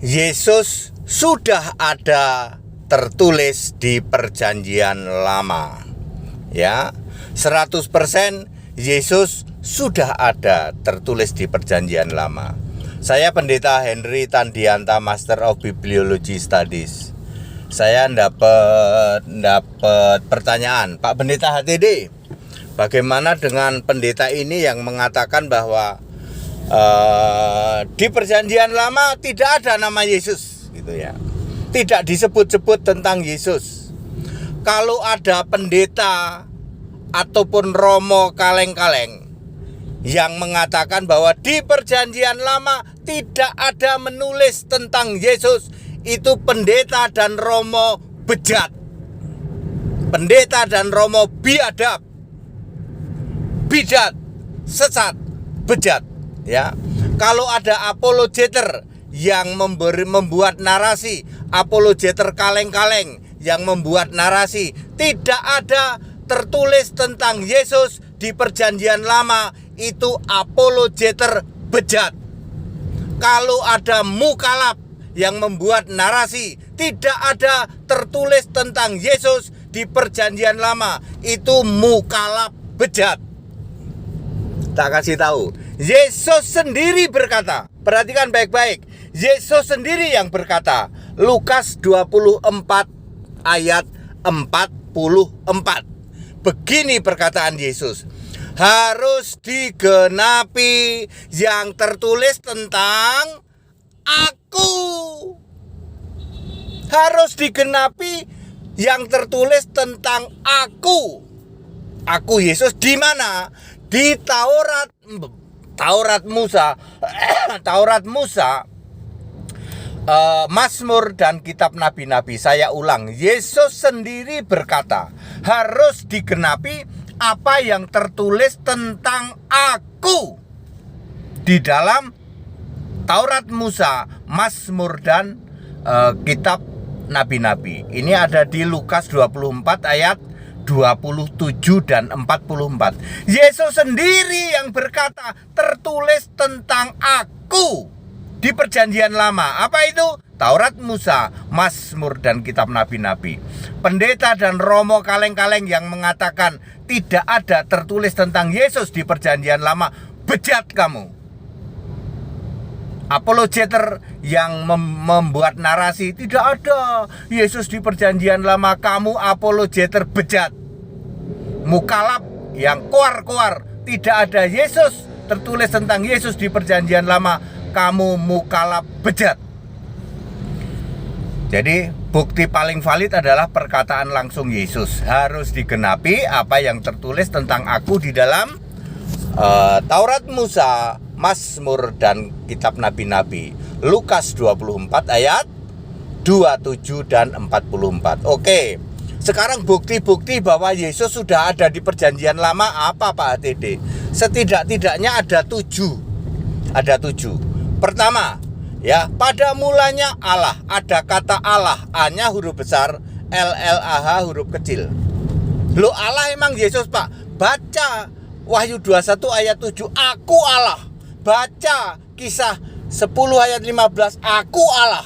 Yesus sudah ada tertulis di perjanjian lama. Ya, 100% Yesus sudah ada tertulis di perjanjian lama. Saya Pendeta Henry Tandianta, Master of Bibliology Studies. Saya dapat pertanyaan, Pak Pendeta HTD, bagaimana dengan pendeta ini yang mengatakan bahwa di perjanjian lama tidak ada nama Yesus, gitu ya. Tidak disebut-sebut tentang Yesus. Kalau ada pendeta ataupun romo kaleng-kaleng yang mengatakan bahwa di perjanjian lama tidak ada menulis tentang Yesus, itu pendeta dan romo bejat. Pendeta dan romo biadab, bidat, sesat, bejat. Ya, kalau ada apologeter yang membuat narasi, apologeter kaleng-kaleng yang membuat narasi, tidak ada tertulis tentang Yesus di perjanjian lama, itu apologeter bejat. Kalau ada mukalaf yang membuat narasi, tidak ada tertulis tentang Yesus di perjanjian lama, itu mukalaf bejat. Tak kasih tahu, Yesus sendiri berkata, perhatikan baik-baik, Yesus sendiri yang berkata, Lukas 24 ayat 44. Begini perkataan Yesus, harus digenapi yang tertulis tentang aku. Harus digenapi yang tertulis tentang aku. Aku Yesus di mana? Di Taurat Musa, Mazmur dan kitab nabi-nabi. Saya ulang, Yesus sendiri berkata, harus digenapi apa yang tertulis tentang aku di dalam Taurat Musa, Mazmur dan kitab nabi-nabi. Ini ada di Lukas 24 ayat 27 dan 44. Yesus sendiri yang berkata tertulis tentang aku di perjanjian lama. Apa itu? Taurat Musa, Mazmur dan kitab nabi-nabi. Pendeta dan romo kaleng-kaleng yang mengatakan tidak ada tertulis tentang Yesus di perjanjian lama, bejat kamu. Apologeter yang membuat narasi tidak ada Yesus di perjanjian lama, kamu apologeter bejat. Mukalaf yang koar-koar tidak ada Yesus tertulis tentang Yesus di perjanjian lama, kamu mukalaf bejat. Jadi bukti paling valid adalah perkataan langsung Yesus, harus digenapi apa yang tertulis tentang aku di dalam Taurat Musa, Mazmur dan kitab nabi-nabi. Lukas 24 ayat 27 dan 44. Oke, sekarang bukti-bukti bahwa Yesus sudah ada di perjanjian lama apa Pak HTD? Setidak-tidaknya ada 7. Ada 7. Pertama, ya, pada mulanya Allah, ada kata Allah, A-nya huruf besar, L-L-A-H huruf kecil. Loh, Allah emang Yesus Pak? Baca Wahyu 21 ayat 7, aku Allah. Baca Kisah 10 ayat 15, aku Allah.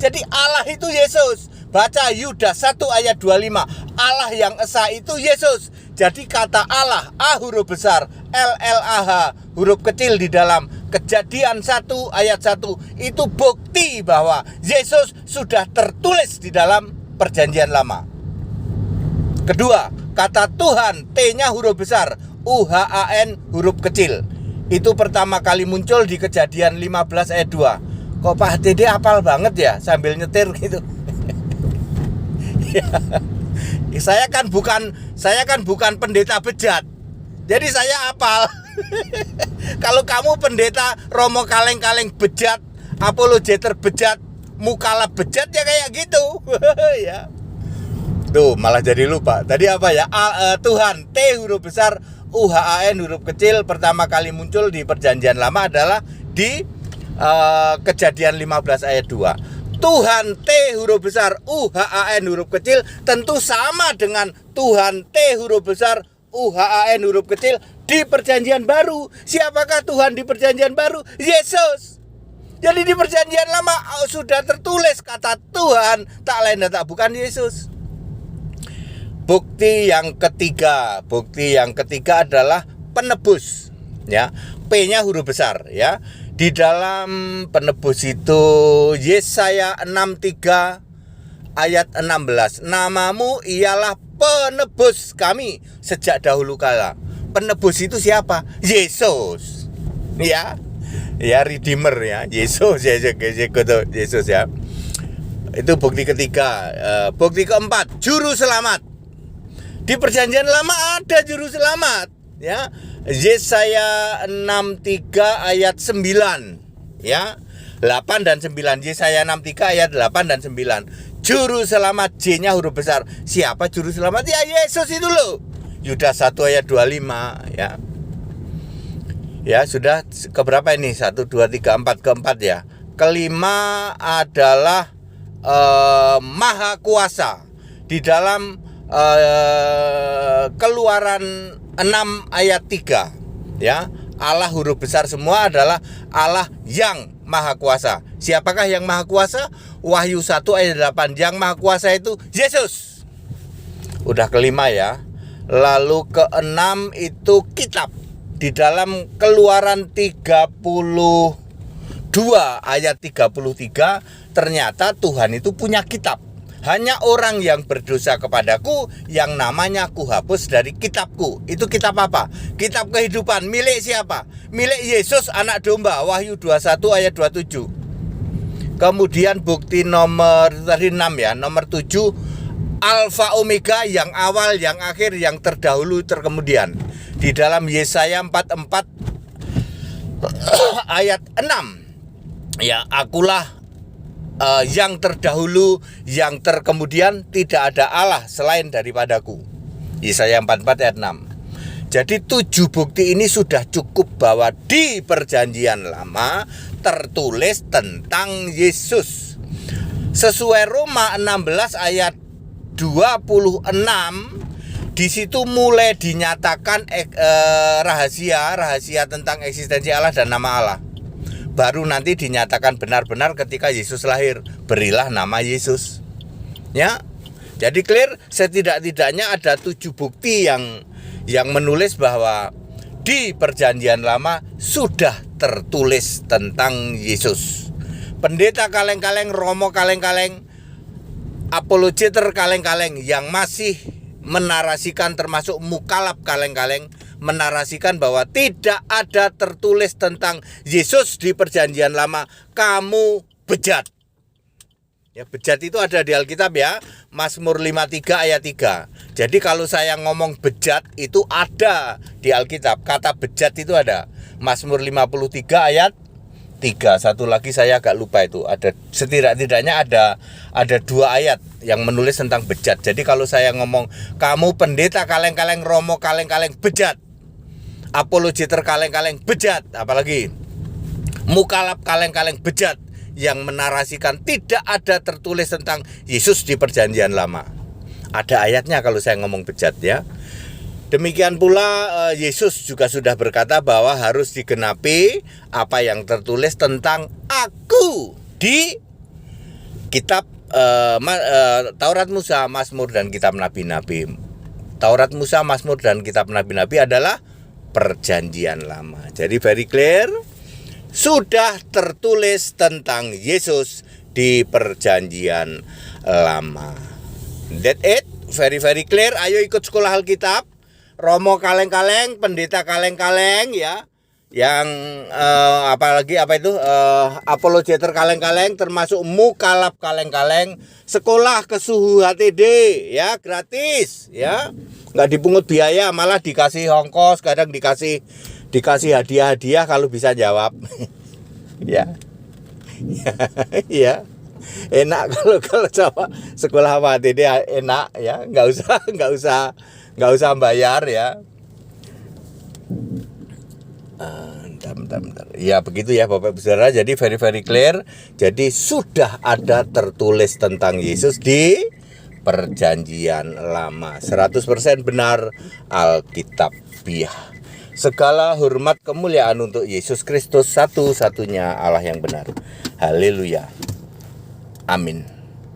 Jadi Allah itu Yesus. Baca Yudas 1 ayat 25, Allah yang esa itu Yesus. Jadi kata Allah, A huruf besar, L-L-A-H huruf kecil di dalam Kejadian 1 ayat 1, itu bukti bahwa Yesus sudah tertulis di dalam perjanjian lama. Kedua, kata Tuhan, T-nya huruf besar, U-H-A-N huruf kecil. Itu pertama kali muncul di Kejadian 15 ayat 2. Kok Pak HTD hafal banget ya sambil nyetir gitu. Saya kan bukan pendeta bejat. Jadi saya hafal. Kalau kamu pendeta romo kaleng-kaleng bejat, apologeter bejat, mukalaf bejat, ya kayak gitu. Ya. Tuh malah jadi lupa. Tadi apa ya? Tuhan, T huruf besar, U-H-A-N huruf kecil, pertama kali muncul di perjanjian lama adalah di Kejadian 15 ayat 2. Tuhan, T huruf besar, U-H-A-N huruf kecil, tentu sama dengan Tuhan, T huruf besar, U-H-A-N huruf kecil di perjanjian baru. Siapakah Tuhan di perjanjian baru? Yesus. Jadi di perjanjian lama sudah tertulis kata Tuhan, tak lain dan tak bukan Yesus. Bukti yang ketiga adalah penebus, ya. P-nya huruf besar, ya. Di dalam penebus itu Yesaya 63 ayat 16. Namamu ialah penebus kami sejak dahulu kala. Penebus itu siapa? Yesus. Ya. Ya, Redeemer ya. Yesus ya. Itu bukti ketiga. Bukti keempat, juru selamat. Di perjanjian lama ada juru selamat, ya. Yesaya 63 ayat 9, ya. 8 dan 9. Yesaya 63 ayat 8 dan 9. Juru selamat, J-nya huruf besar. Siapa juru selamat? Ya, Yesus itu loh. Yudas 1 ayat 25, ya. Ya, sudah keberapa ini? 1 2 3 4, keempat ya. Kelima adalah Maha Kuasa. Di dalam Keluaran 6 ayat 3, ya. Allah huruf besar semua adalah Allah yang Maha Kuasa. Siapakah yang Maha Kuasa? Wahyu 1 ayat 8. Yang Maha Kuasa itu Yesus. Udah kelima ya. Lalu keenam itu kitab. Di dalam Keluaran 32 ayat 33, ternyata Tuhan itu punya kitab. Hanya orang yang berdosa kepadaku yang namanya kuhapus dari kitabku. Itu kitab apa? Kitab kehidupan. Milik siapa? Milik Yesus anak domba. Wahyu 21 ayat 27. Kemudian bukti nomor 6 ya, nomor 7, Alfa Omega, yang awal, yang akhir, yang terdahulu, terkemudian. Di dalam Yesaya 44 ayat 6, ya, akulah yang terdahulu, yang terkemudian, tidak ada Allah selain daripadaku. Yesaya 44 ayat 6. Jadi 7 bukti ini sudah cukup bahwa di perjanjian lama tertulis tentang Yesus. Sesuai Roma 16 ayat 26, di situ mulai dinyatakan rahasia tentang eksistensi Allah dan nama Allah. Baru nanti dinyatakan benar-benar ketika Yesus lahir, berilah nama Yesus. Ya. Jadi clear, setidak-tidaknya ada 7 bukti yang menulis bahwa di perjanjian lama sudah tertulis tentang Yesus. Pendeta kaleng-kaleng, romo kaleng-kaleng, apologeter kaleng-kaleng yang masih menarasikan, termasuk mukalaf kaleng-kaleng, menarasikan bahwa tidak ada tertulis tentang Yesus di perjanjian lama, kamu bejat. Ya, bejat itu ada di Alkitab ya, Mazmur 53 ayat 3. Jadi kalau saya ngomong bejat itu ada di Alkitab, kata bejat itu ada. Mazmur 53 ayat 3. Satu lagi saya agak lupa itu. Ada setidak-tidaknya ada 2 ayat yang menulis tentang bejat. Jadi kalau saya ngomong kamu pendeta kaleng-kaleng, romo kaleng-kaleng, bejat. Apologeter kaleng-kaleng, bejat. Apalagi mukalaf kaleng-kaleng, bejat. Yang menarasikan tidak ada tertulis tentang Yesus di perjanjian lama. Ada ayatnya kalau saya ngomong bejat ya. Demikian pula Yesus juga sudah berkata bahwa harus digenapi apa yang tertulis tentang aku di kitab Taurat, Musa, Mazmur, dan kitab Nabi-Nabi. Taurat, Musa, Mazmur, dan kitab Nabi-Nabi adalah perjanjian lama. Jadi very clear, sudah tertulis tentang Yesus di perjanjian lama. That's it, very clear. Ayo ikut sekolah Alkitab. Romo kaleng-kaleng, pendeta kaleng-kaleng ya. Yang apologeter kaleng-kaleng, termasuk mukalaf kaleng-kaleng. Sekolah ke Suhu HTD ya, gratis ya. Nggak dipungut biaya, malah dikasih ongkos, kadang dikasih hadiah-hadiah kalau bisa jawab. Ya. Ya. Enak kalau coba sekolah HTD enak ya, nggak usah bayar ya. Bentar. Ya begitu ya Bapak Ibu Saudara. Jadi very clear. Jadi sudah ada tertulis tentang Yesus di perjanjian lama. 100% benar Alkitabiah. Segala hormat kemuliaan untuk Yesus Kristus, satu-satunya Allah yang benar. Haleluya. Amin.